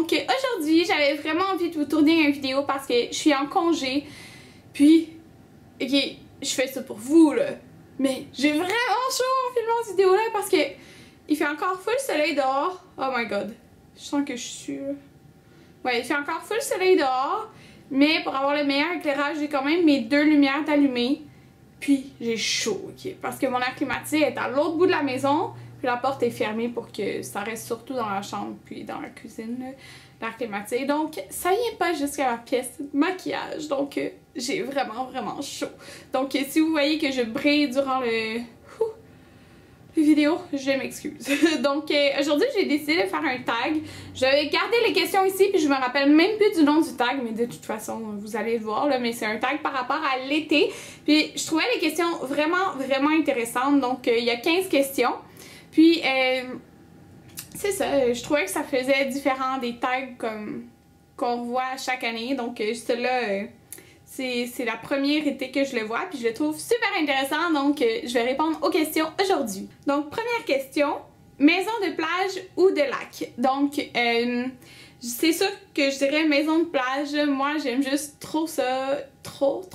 Donc aujourd'hui, j'avais vraiment envie de vous tourner une vidéo parce que je suis en congé. Puis, ok, je fais ça pour vous là. Mais j'ai vraiment chaud en filmant cette vidéo là parce que il fait encore full soleil dehors. Oh my god. Je sens que je suis là. Ouais, il fait encore full soleil dehors. Mais pour avoir le meilleur éclairage, j'ai quand même mes 2 lumières allumées. Puis j'ai chaud, ok? Parce que mon air climatisé est à l'autre bout de la maison. Puis la porte est fermée pour que ça reste surtout dans la chambre puis dans la cuisine, l'air climatisé. Donc ça vient pas jusqu'à ma pièce de maquillage. Donc j'ai vraiment chaud. Donc si vous voyez que je brille durant les vidéos, je m'excuse. Donc aujourd'hui j'ai décidé de faire un tag. Je vais garder les questions ici puis je me rappelle même plus du nom du tag, mais de toute façon vous allez le voir là, mais c'est un tag par rapport à l'été. Puis je trouvais les questions vraiment intéressantes. Donc il y a 15 questions. Puis c'est ça, je trouvais que ça faisait différent des tags comme qu'on voit chaque année. Donc celle-là c'est la première été que je le vois, puis je le trouve super intéressant, donc je vais répondre aux questions aujourd'hui. Donc première question, maison de plage ou de lac? Donc c'est sûr que je dirais maison de plage. Moi j'aime juste trop ça, trop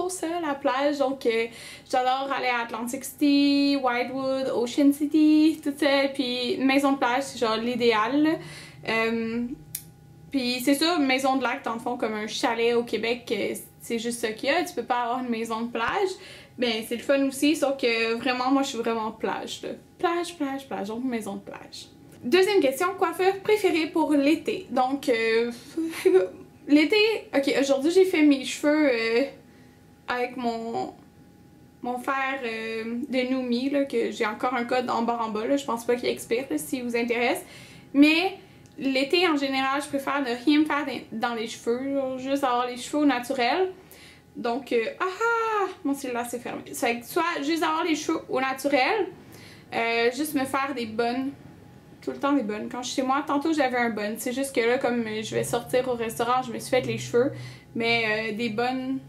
ça, la plage. Donc j'adore aller à Atlantic City, Wildwood, Ocean City, tout ça. Puis maison de plage c'est genre l'idéal. Puis c'est ça, maison de lac dans le fond comme un chalet au Québec, c'est juste ça qu'il y a. Tu peux pas avoir une maison de plage. Ben c'est le fun aussi, sauf que vraiment moi je suis vraiment plage là. Plage, donc maison de plage. Deuxième question, coiffeur préféré pour l'été? Donc, l'été, ok, aujourd'hui j'ai fait mes cheveux avec mon fer de Noumi, là, que j'ai encore un code en bas, là, je pense pas qu'il expire, là, si vous intéresse. Mais l'été en général, je préfère ne rien me faire dans les cheveux, genre, juste avoir les cheveux au naturel. Donc, mon cellulaire s'est fermé. Ça fait que soit juste avoir les cheveux au naturel, juste me faire des bonnes. Tout le temps des bonnes. Quand je suis chez moi, tantôt j'avais un bun. C'est juste que là, comme je vais sortir au restaurant, je me suis fait les cheveux. Mais des bonnes,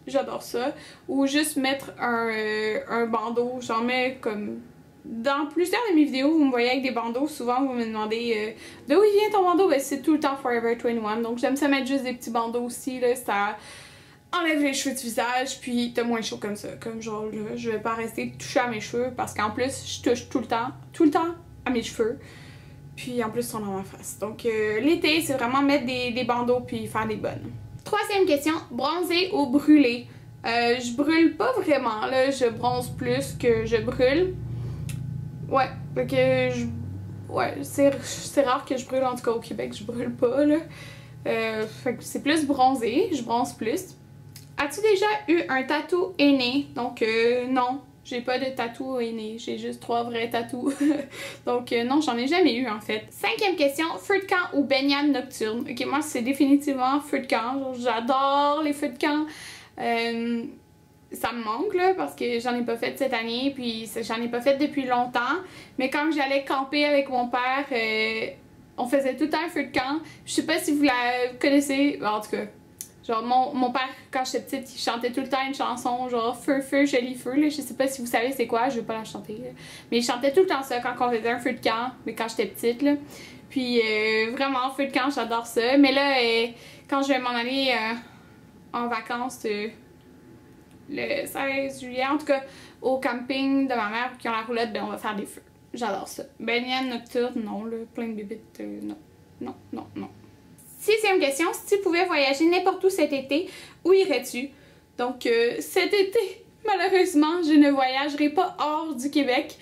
j'adore ça. Ou juste mettre un bandeau. J'en mets comme... Dans plusieurs de mes vidéos, vous me voyez avec des bandeaux. Souvent, vous me demandez de où il vient ton bandeau? Ben, c'est tout le temps Forever 21. Donc j'aime ça mettre juste des petits bandeaux aussi. Là, ça enlève les cheveux du visage. Puis t'as moins chaud comme ça. Comme genre là, je vais pas rester toucher à mes cheveux. Parce qu'en plus, je touche tout le temps à mes cheveux, puis en plus ils sont dans ma face. Donc l'été c'est vraiment mettre des bandeaux puis faire des bonnes. Troisième question, bronzer ou brûler? Je brûle pas vraiment là, je bronze plus que je brûle. Ouais, fait que ouais, c'est rare que je brûle, en tout cas au Québec je brûle pas là. Fait que c'est plus bronzé, je bronze plus. As-tu déjà eu un tatou aîné? Donc non. J'ai pas de tatou aîné, j'ai juste 3 vrais tatous. Donc non, j'en ai jamais eu en fait. Cinquième question, feu de camp ou baignade nocturne? Ok, moi c'est définitivement feu de camp. J'adore les feux de camp. Ça me manque là parce que j'en ai pas fait cette année, puis j'en ai pas fait depuis longtemps. Mais quand j'allais camper avec mon père, on faisait tout le temps un feu de camp. Je sais pas si vous la connaissez, en tout cas. Genre mon père, quand j'étais petite, il chantait tout le temps une chanson genre Feu, feu, joli feu, là. Je sais pas si vous savez c'est quoi, je vais pas la chanter, là. Mais il chantait tout le temps ça quand on faisait un feu de camp, mais quand j'étais petite, là. Puis vraiment, feu de camp, j'adore ça. Mais là, quand je vais m'en aller en vacances le 16 juillet, en tout cas, au camping de ma mère qui ont la roulotte, ben on va faire des feux. J'adore ça. Baignade nocturne, non, là, plein de bébites, non. Sixième question, si tu pouvais voyager n'importe où cet été, où irais-tu? Donc cet été, malheureusement, je ne voyagerai pas hors du Québec.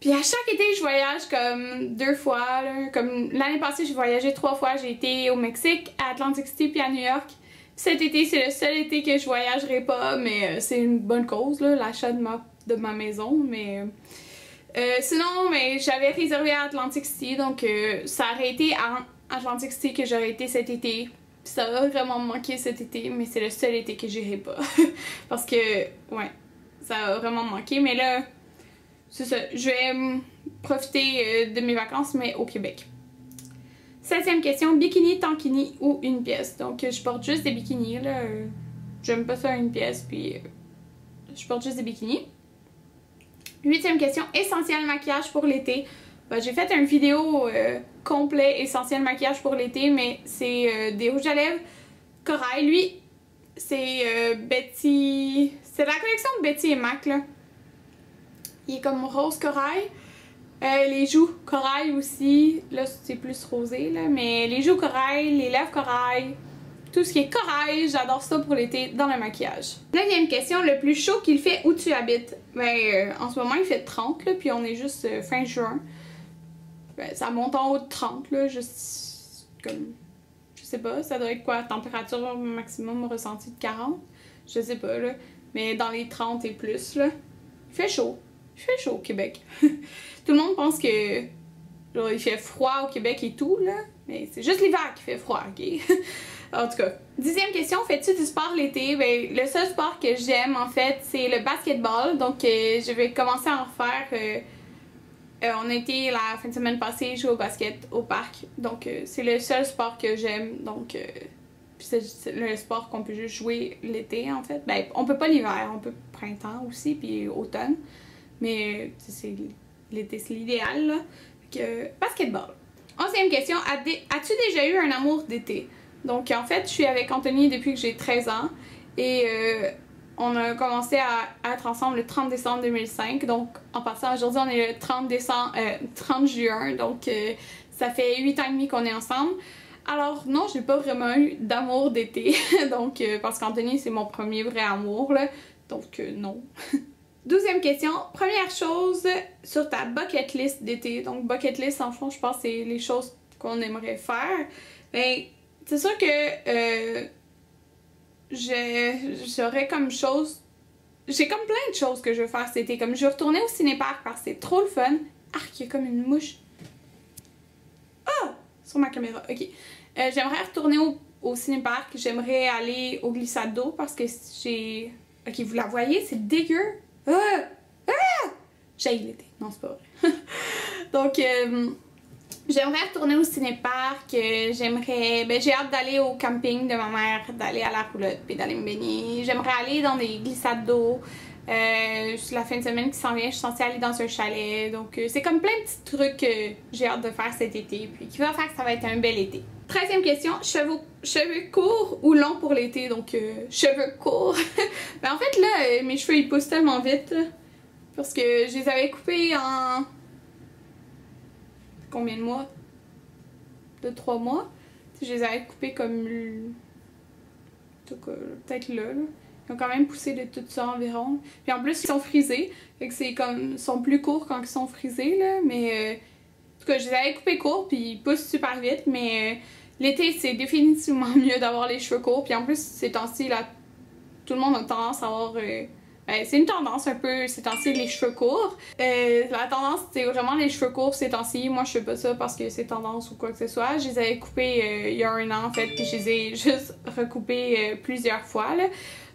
Puis à chaque été, je voyage comme 2 fois. Là. Comme l'année passée, j'ai voyagé 3 fois. J'ai été au Mexique, à Atlantic City puis à New York. Cet été, c'est le seul été que je voyagerai pas, mais c'est une bonne cause, l'achat de ma maison. Mais sinon, mais j'avais réservé à Atlantic City, donc ça aurait été à Atlantic City que j'aurais été cet été. Ça va vraiment me manquer cet été, mais c'est le seul été que j'irai pas. Parce que, ouais, ça va vraiment me manquer. Mais là, c'est ça, je vais profiter de mes vacances, mais au Québec. 7e question, bikini, tankini ou une pièce? Donc, je porte juste des bikinis, là. J'aime pas ça une pièce, puis je porte juste des bikinis. 8e question, essentiel maquillage pour l'été. j'ai fait une vidéo complet essentiel maquillage pour l'été, mais c'est des rouges à lèvres corail. Lui, c'est Betty... C'est la collection de Betty et Mac, là. Il est comme rose corail. Les joues corail aussi. Là, c'est plus rosé, là. Mais les joues corail, les lèvres corail, tout ce qui est corail, j'adore ça pour l'été dans le maquillage. 9e question, le plus chaud qu'il fait où tu habites? Ben, en ce moment, il fait 30, là, puis on est juste fin juin. Ben, ça monte en haut de 30, là, juste comme... Je sais pas, ça doit être quoi? Température maximum ressentie de 40? Je sais pas, là. Mais dans les 30 et plus, là. Il fait chaud. Il fait chaud au Québec. Tout le monde pense que genre, il fait froid au Québec et tout, là. Mais c'est juste l'hiver qui fait froid, ok? En tout cas, 10e question, fais-tu du sport l'été? Ben, le seul sport que j'aime, en fait, c'est le basketball. Donc, je vais commencer à en refaire. On a été la fin de semaine passée jouer au basket au parc. Donc, c'est le seul sport que j'aime. Donc, c'est le sport qu'on peut juste jouer l'été, en fait. Ben, on peut pas l'hiver, on peut printemps aussi, puis automne. Mais, l'été, c'est l'idéal, là. Donc, basketball. 11e question, as-tu déjà eu un amour d'été? Donc, en fait, je suis avec Anthony depuis que j'ai 13 ans. Et on a commencé à être ensemble le 30 décembre 2005. Donc, en passant, aujourd'hui, on est le 30 juin. Donc, ça fait 8 ans et demi qu'on est ensemble. Alors, non, j'ai pas vraiment eu d'amour d'été. Donc, parce qu'Anthony, c'est mon premier vrai amour, là. Donc, non. 12e question. Première chose sur ta bucket list d'été. Donc, bucket list, en fond, je pense que c'est les choses qu'on aimerait faire. Ben, c'est sûr que j'aurais comme chose... J'ai comme plein de choses que je veux faire cet été. Comme je veux retourner au cinéparc parce que c'est trop le fun. Arc, il y a comme une mouche. Ah! Sur ma caméra, ok. J'aimerais retourner au cinéparc. J'aimerais aller au glissade d'eau parce que j'ai... Ok, vous la voyez? C'est dégueu. Ah! Ah! J'ai l'été. Non, c'est pas vrai. Donc, j'aimerais retourner au cinéparc. J'aimerais... Ben, j'ai hâte d'aller au camping de ma mère, d'aller à la roulotte puis d'aller me baigner. J'aimerais aller dans des glissades d'eau. La fin de semaine qui s'en vient, je suis censée aller dans un chalet. Donc, c'est comme plein de petits trucs que j'ai hâte de faire cet été. Puis qui va faire que ça va être un bel été. 13e question, cheveux courts ou longs pour l'été? Donc, cheveux courts. Ben, en fait, là, mes cheveux, ils poussent tellement vite. Là, parce que je les avais coupés en... Combien de mois? 2-3 mois. Je les avais coupés comme... Peut-être là. Ils ont quand même poussé de tout ça environ. Puis en plus, ils sont frisés. Fait que c'est comme... Ils sont plus courts quand ils sont frisés, là. Mais... en tout cas, je les avais coupés courts, puis ils poussent super vite. Mais l'été, c'est définitivement mieux d'avoir les cheveux courts. Puis en plus, ces temps-ci, là, tout le monde a tendance à avoir... c'est une tendance un peu ces temps-ci, les cheveux courts. La tendance, c'est vraiment les cheveux courts ces temps-ci. Moi, je fais pas ça parce que c'est tendance ou quoi que ce soit. Je les avais coupés il y a 1 an, en fait, puis je les ai juste recoupés plusieurs fois, là.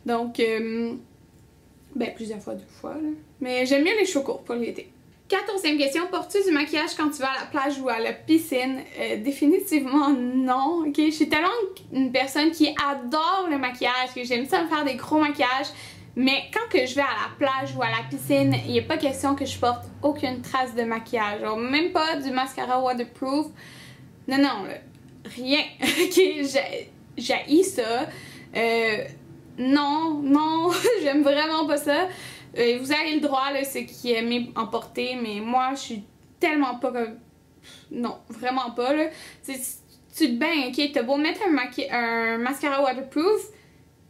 Donc, ben, plusieurs fois, 2 fois, là. Mais j'aime mieux les cheveux courts pour l'été. 14e question, portes-tu du maquillage quand tu vas à la plage ou à la piscine? Définitivement non, ok? Je suis tellement une personne qui adore le maquillage, que j'aime ça me faire des gros maquillages. Mais quand que je vais à la plage ou à la piscine, il n'est pas question que je porte aucune trace de maquillage. Genre, même pas du mascara waterproof. Non, non, là, rien. Ok, j'haïs ça. Non, non, j'aime vraiment pas ça. Vous avez le droit, là, ceux qui aiment en porter, mais moi, je suis tellement pas comme... Non, vraiment pas, là. Tu te baignes, ok? T'as beau mettre un mascara waterproof,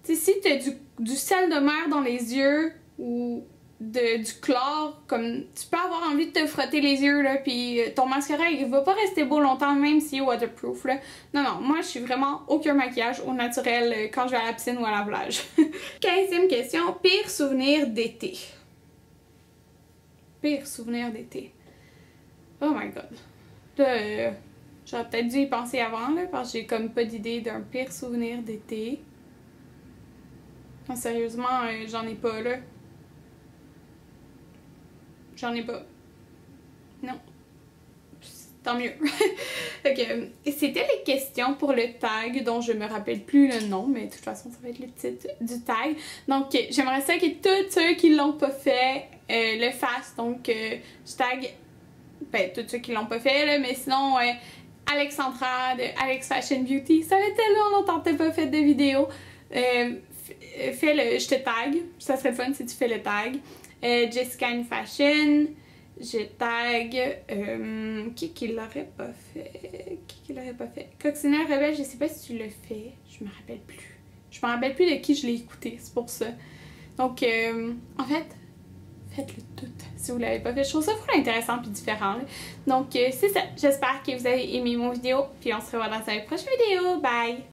tu sais, si t'as du sel de mer dans les yeux ou du chlore, comme tu peux avoir envie de te frotter les yeux, là, puis ton mascara, il va pas rester beau longtemps, même s'il est waterproof, là. Non, non, moi, je suis vraiment aucun maquillage au naturel quand je vais à la piscine ou à la plage. 15e question, pire souvenir d'été. Pire souvenir d'été. Oh my god. Là, j'aurais peut-être dû y penser avant, là, parce que j'ai comme pas d'idée d'un pire souvenir d'été. Non, sérieusement, j'en ai pas, là. J'en ai pas. Non. Tant mieux. Okay. C'était les questions pour le tag, dont je me rappelle plus le nom, mais de toute façon, ça va être le titre du tag. Donc, j'aimerais ça que tous ceux qui l'ont pas fait le fassent. Donc, je tag Ben, tous ceux qui l'ont pas fait, là, mais sinon, Alexandra de Alex Fashion Beauty. Ça fait tellement longtemps que t'as pas fait de vidéo. Fais-le, je te tag. Ça serait fun si tu fais le tag. Jessica in Fashion. Je tag. Qui l'aurait pas fait? Qui l'aurait pas fait? Coccinelle Rebelle, je sais pas si tu le fais. Je me rappelle plus. Je me rappelle plus de qui je l'ai écouté, c'est pour ça. Donc, en fait, faites-le tout si vous l'avez pas fait. Je trouve ça vraiment intéressant puis différent. Là. Donc, c'est ça. J'espère que vous avez aimé mon vidéo. Puis on se revoit dans une prochaine vidéo. Bye!